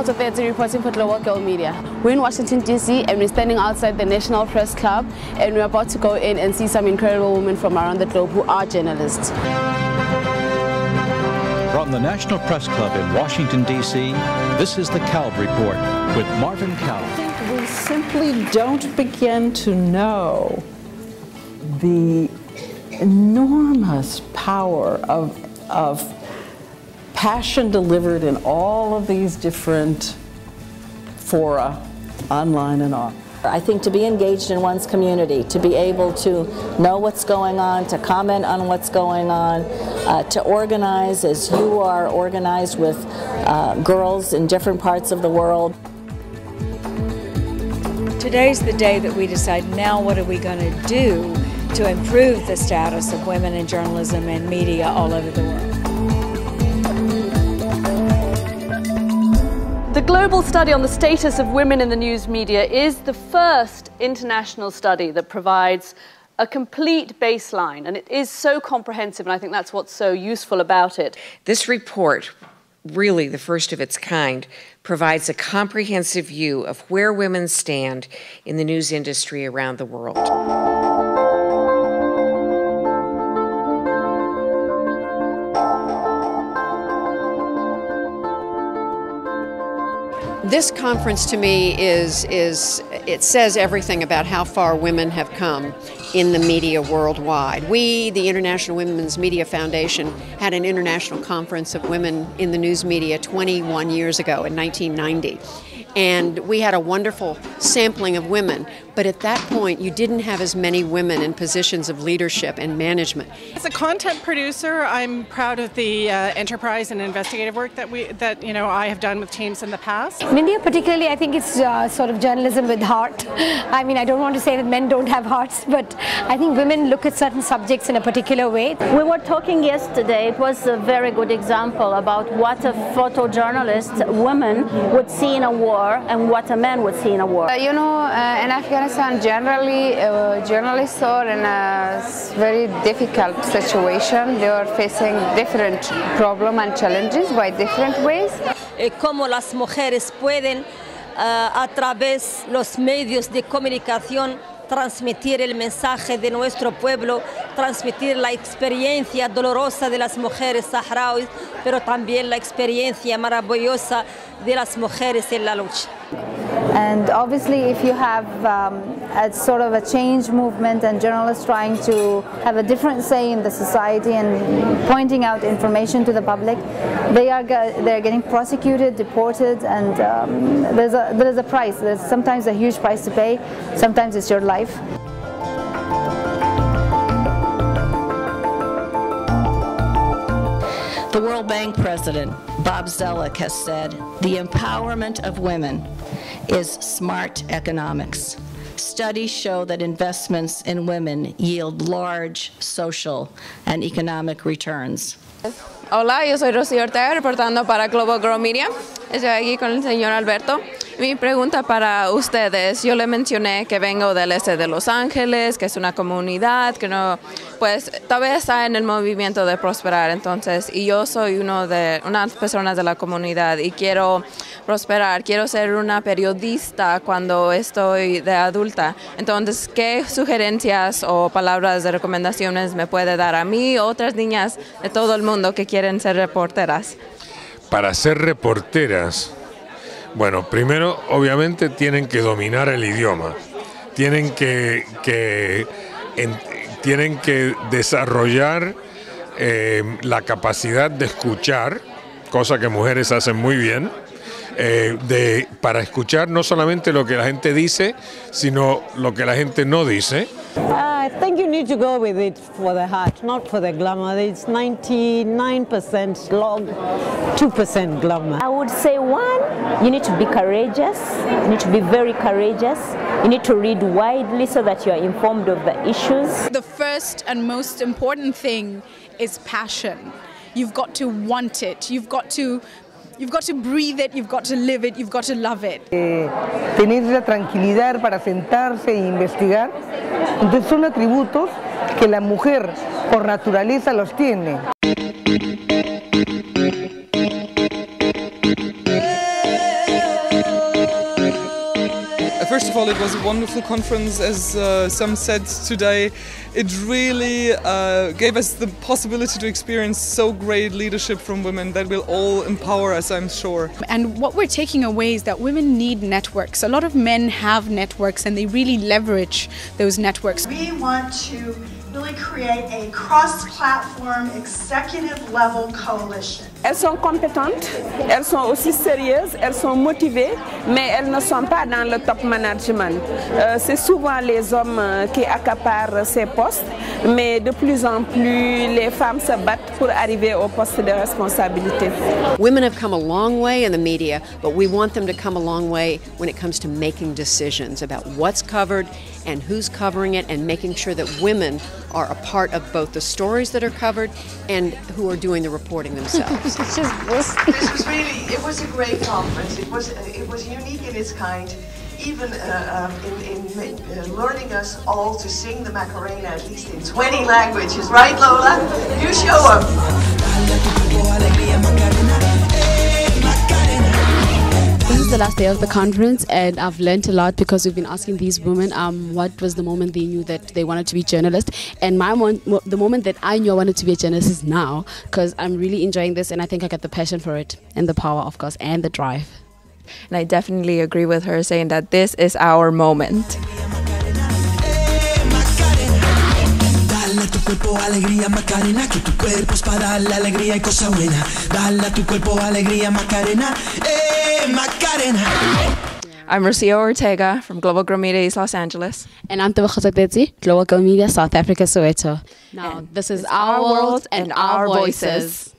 Kotofetse reporting for GlobalGirl Media. We're in Washington D.C. and we're standing outside the National Press Club, and we're about to go in and see some incredible women from around the globe who are journalists. From the National Press Club in Washington D.C., this is the Kalb Report with Marvin Kalb. I think we simply don't begin to know the enormous power of passion delivered in all of these different fora, online and off. I think to be engaged in one's community, to be able to know what's going on, to comment on what's going on, to organize as you are organized with girls in different parts of the world. Today's the day that we decide, now what are we going to do to improve the status of women in journalism and media all over the world. The global study on the status of women in the news media is the first international study that provides a complete baseline, and it is so comprehensive, and I think that's what's so useful about it. This report, really the first of its kind, provides a comprehensive view of where women stand in the news industry around the world. This conference to me it says everything about how far women have come in the media worldwide. We, the International Women's Media Foundation, had an international conference of women in the news media 21 years ago in 1990. And we had a wonderful sampling of women, but at that point you didn't have as many women in positions of leadership and management. As a content producer, I'm proud of the enterprise and investigative work that I have done with teams in the past. In India particularly, I think it's sort of journalism with heart. I mean, I don't want to say that men don't have hearts, but I think women look at certain subjects in a particular way. We were talking yesterday, it was a very good example about what a photojournalist woman would see in a war and what a man would see in a war. In Afghanistan, generally, journalists are in a very difficult situation. They are facing different problems and challenges by different ways. Cómo las mujeres pueden, a través de los medios de comunicación, transmitir el mensaje de nuestro pueblo, transmitir la experiencia dolorosa de las mujeres saharauis, pero también la experiencia maravillosa de las mujeres en la lucha. And obviously, if you have a sort of a change movement and journalists trying to have a different say in the society and pointing out information to the public, they're getting prosecuted, deported, and there is a price. There's sometimes a huge price to pay. Sometimes it's your life. The World Bank president, Bob Zoellick, has said, the empowerment of women is smart economics. Studies show that investments in women yield large social and economic returns. Hola, yo soy Rocío Ortega reportando para GlobalGirl Media. Estoy aquí con el señor Alberto. Mi pregunta para ustedes, yo le mencioné que vengo del este de Los Ángeles, que es una comunidad que no, pues todavía está en el movimiento de prosperar, entonces, y yo soy unas personas de la comunidad y quiero prosperar, quiero ser una periodista cuando estoy de adulta. Entonces, ¿qué sugerencias o palabras de recomendaciones me puede dar a mí o otras niñas de todo el mundo que quieren ser reporteras? Para ser reporteras, bueno, primero obviamente tienen que dominar el idioma, tienen que desarrollar la capacidad de escuchar, cosa que mujeres hacen muy bien, para escuchar no solamente lo que la gente dice, sino lo que la gente no dice. I think you need to go with it for the heart, not for the glamour. It's 99% slog, 2% glamour. I would say, one, you need to be courageous. You need to be very courageous. You need to read widely so that you are informed of the issues. The first and most important thing is passion. You've got to want it. You've got to breathe it, you've got to live it, you've got to love it. Tener la tranquilidad para sentarse e investigar, entonces son atributos que la mujer por naturaleza los tiene. First of all, it was a wonderful conference, as some said today. It really gave us the possibility to experience so great leadership from women that will all empower us, I'm sure. And what we're taking away is that women need networks. A lot of men have networks and they really leverage those networks. We want to really create a cross-platform, executive-level coalition. Elles sont compétentes, elles sont aussi sérieuses, elles sont motivées, mais elles ne sont pas dans le top management. C'est souvent les hommes qui accaparent ces postes, mais de plus en plus les femmes se battent pour arriver au poste de responsabilité. Women have come a long way in the media, but we want them to come a long way when it comes to making decisions about what's covered and who's covering it, and making sure that women are a part of both the stories that are covered and who are doing the reporting themselves. It was a great conference. It was unique in its kind, even in learning us all to sing the Macarena at least in 20 languages. Right, Lola? You show up. This is the last day of the conference, and I've learned a lot because we've been asking these women what was the moment they knew that they wanted to be journalists. And the moment that I knew I wanted to be a journalist is now, because I'm really enjoying this and I think I got the passion for it and the power, of course, and the drive. And I definitely agree with her saying that this is our moment. Dale a tu cuerpo alegría Macarena, que tu cuerpo es para darle alegría y cosa buena. Dale a tu cuerpo alegría Macarena, Macarena. I'm Rocio Ortega from GlobalGirl Media East Los Angeles. And I'm Tebogha Tetsi, GlobalGirl Media South Africa, Soweto. Now, this is our world and our voices.